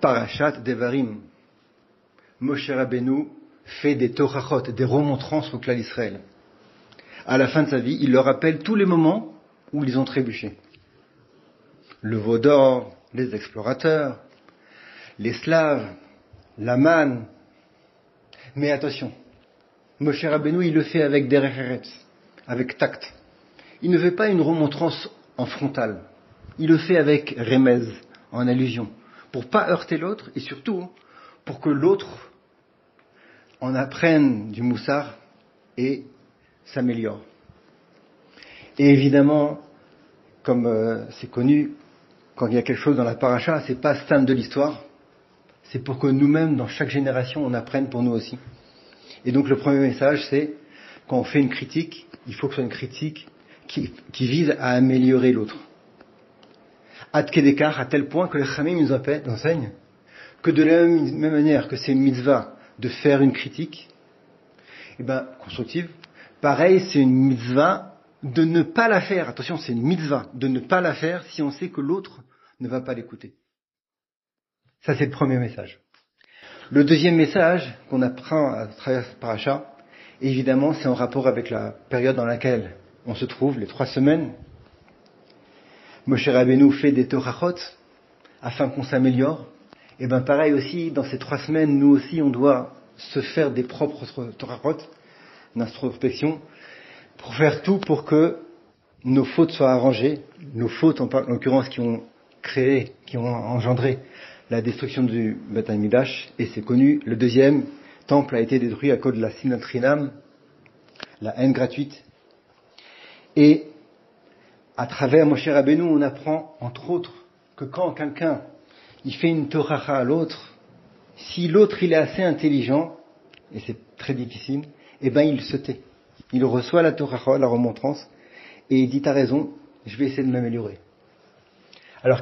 Parashat Devarim. Moshe Rabbeinu fait des torachot, des remontrances au clan d'Israël. À la fin de sa vie, il leur rappelle tous les moments où ils ont trébuché. Le veau d'or, les explorateurs, les Slaves, la manne. Mais attention, Moshe Rabbeinu, il le fait avec derech eretz, avec tact. Il ne fait pas une remontrance en frontal. Il le fait avec remez, en allusion, pour pas heurter l'autre et surtout pour que l'autre en apprenne du moussard et s'améliore. Et évidemment, comme c'est connu, quand il y a quelque chose dans la paracha, c'est pas stam de l'histoire, c'est pour que nous-mêmes, dans chaque génération, on apprenne pour nous aussi. Et donc le premier message, c'est, quand on fait une critique, il faut que ce soit une critique qui vise à améliorer l'autre. Ad kedekar, à tel point que les Chamim nous enseignent que de la même manière que c'est une mitzvah de faire une critique, constructive, pareil, c'est une mitzvah de ne pas la faire. Attention, c'est une mitzvah de ne pas la faire si on sait que l'autre ne va pas l'écouter. Ça, c'est le premier message. Le deuxième message qu'on apprend à travers ce paracha, évidemment, c'est en rapport avec la période dans laquelle on se trouve, les 3 semaines. Moshe Rabbeinu fait des torachot afin qu'on s'améliore. Et pareil aussi, dans ces 3 semaines, nous aussi, on doit se faire des propres torachot, d'introspection, pour faire tout pour que nos fautes soient arrangées, nos fautes en l'occurrence qui ont engendré la destruction du Beth Amikdash, et c'est connu, le deuxième temple a été détruit à cause de la sinat chinam, la haine gratuite. Et à travers Moshe Rabbeinu, on apprend entre autres que quand quelqu'un il fait une toracha à l'autre, si l'autre il est assez intelligent, et c'est très difficile, il se tait. Il reçoit la toracha, la remontrance, et il dit t'as raison, je vais essayer de m'améliorer. Alors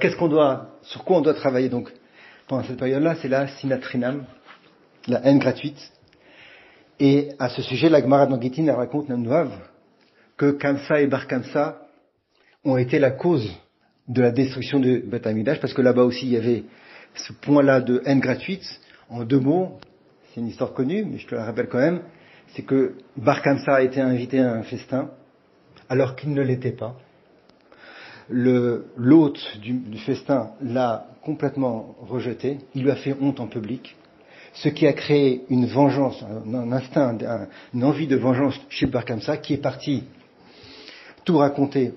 sur quoi on doit travailler donc pendant cette période-là? C'est la sinat chinam, la haine gratuite. Et à ce sujet, la Gemara dans Gittin raconte que Kamsa et Bar Kamsa ont été la cause de la destruction du Beth Amikdash, parce que là-bas aussi il y avait ce point-là de haine gratuite. En 2 mots, c'est une histoire connue, mais je te la rappelle quand même, c'est que Bar Kamsa a été invité à un festin, alors qu'il ne l'était pas. L'hôte du festin l'a complètement rejeté, il lui a fait honte en public, ce qui a créé une vengeance, un instinct, une envie de vengeance chez Bar Kamsa, qui est parti tout raconter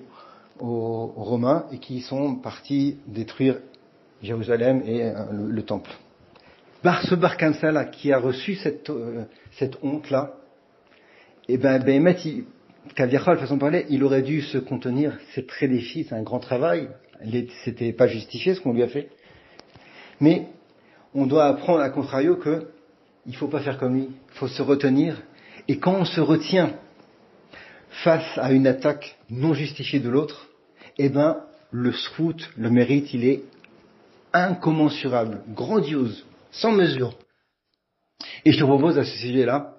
aux Romains et qui sont partis détruire Jérusalem et le temple. Ce Bar Kamsa là, qui a reçu cette honte là, Kaviachol, façon de parler, il aurait dû se contenir. C'est très difficile, c'est un grand travail. C'était pas justifié ce qu'on lui a fait. Mais on doit apprendre à contrario que il faut pas faire comme lui. Il faut se retenir. Et quand on se retient face à une attaque non justifiée de l'autre, le srout, le mérite, il est incommensurable, grandiose, sans mesure. Et je te propose à ce sujet-là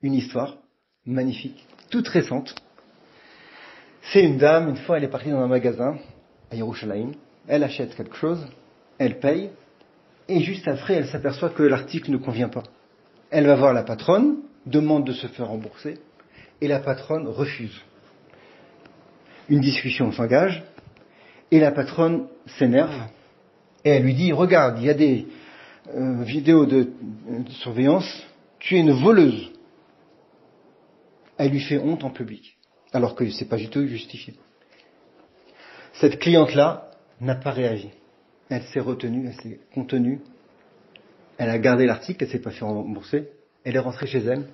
une histoire magnifique, toute récente. C'est une dame, une fois elle est partie dans un magasin à Yerushalayim, elle achète quelque chose, elle paye, et juste après elle s'aperçoit que l'article ne convient pas. Elle va voir la patronne, demande de se faire rembourser, et la patronne refuse. Une discussion s'engage, et la patronne s'énerve, et elle lui dit, regarde, il y a des vidéos de surveillance, tu es une voleuse. Elle lui fait honte en public, alors que c'est pas du tout justifié. Cette cliente-là n'a pas réagi. Elle s'est retenue, elle s'est contenue, elle a gardé l'article, elle s'est pas fait rembourser, elle est rentrée chez elle,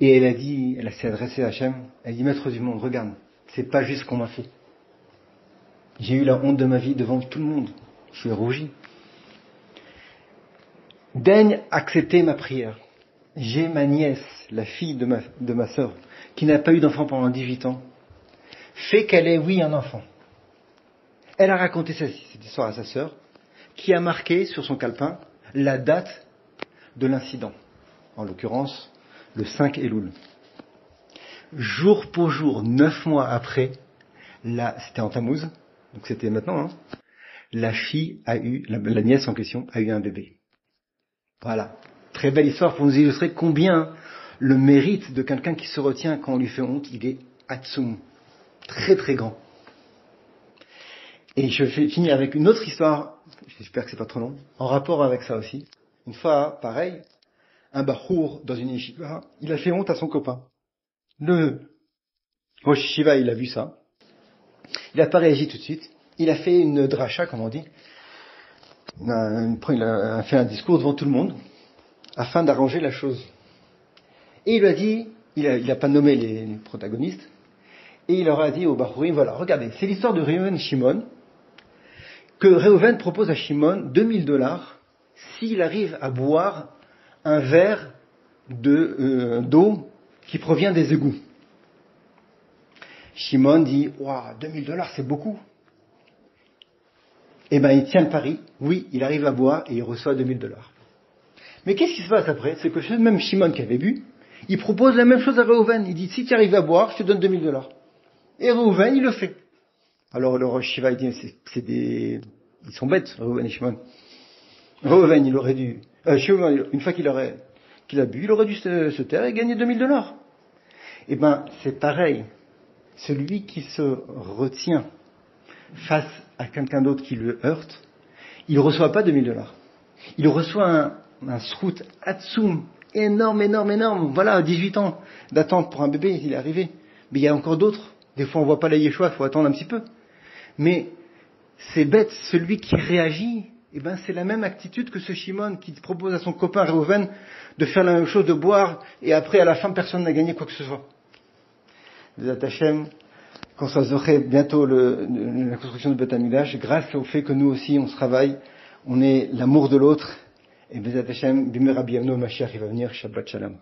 et elle s'est adressée à Hachem, elle dit, maître du monde, regarde, c'est pas juste ce qu'on m'a fait. J'ai eu la honte de ma vie devant tout le monde. Je suis rougi. Daigne accepter ma prière. J'ai ma nièce, la fille de ma sœur, qui n'a pas eu d'enfant pendant 18 ans, fait qu'elle ait, oui, un enfant. Elle a raconté cette histoire à sa sœur, qui a marqué sur son calepin la date de l'incident. En l'occurrence, le 5 Elul. Jour pour jour, 9 mois après, c'était en Tammuz, donc c'était maintenant, la nièce en question a eu un bébé. Voilà. Très belle histoire pour nous illustrer combien le mérite de quelqu'un qui se retient quand on lui fait honte, il est atsum. Très très grand. Et je vais finir avec une autre histoire, j'espère que c'est pas trop long, en rapport avec ça aussi. Une fois, pareil, un bachour dans une yeshiva, il a fait honte à son copain. Le Rosh Yeshiva, il a vu ça. Il n'a pas réagi tout de suite. Il a fait une dracha, comme on dit. Il a fait un discours devant tout le monde, afin d'arranger la chose. Et il lui a dit, il a pas nommé les protagonistes, et il leur a dit au Bahourim, voilà, regardez, c'est l'histoire de Reuven Shimon, que Reuven propose à Shimon $2000 s'il arrive à boire un verre d'eau qui provient des égouts. Shimon dit, waouh, $2000 c'est beaucoup. Eh ben, il tient le pari, oui, il arrive à boire et il reçoit $2000. Mais qu'est-ce qui se passe après? C'est que ce même Shimon qui avait bu, il propose la même chose à Reuven. Il dit, si tu arrives à boire, je te donne $2000. Et Reuven, il le fait. Alors le Rosh Yeshiva, il dit, ils sont bêtes, Reuven et Shimon. Reuven, il aurait dû, Shimon, une fois qu'il a bu, il aurait dû se taire et gagner $2000. Eh ben, c'est pareil. Celui qui se retient face à quelqu'un d'autre qui le heurte, il ne reçoit pas $2000. Il reçoit un srout atsum, énorme. Voilà, 18 ans d'attente pour un bébé, il est arrivé. Mais il y a encore d'autres. Des fois, on voit pas la Yeshua, il faut attendre un petit peu. Mais c'est bête, celui qui réagit, eh ben, c'est la même attitude que ce Shimon qui propose à son copain Reuven de faire la même chose, de boire, et après, à la fin, personne n'a gagné quoi que ce soit. Bezat Hashem, qu'on soit zoré bientôt la construction de Beth Amikdash, grâce au fait que nous aussi, on se travaille, on est l'amour de l'autre, et Bezat Hashem, Bimer Rabbi Yavno Mashiach, il va venir, Shabbat Shalom.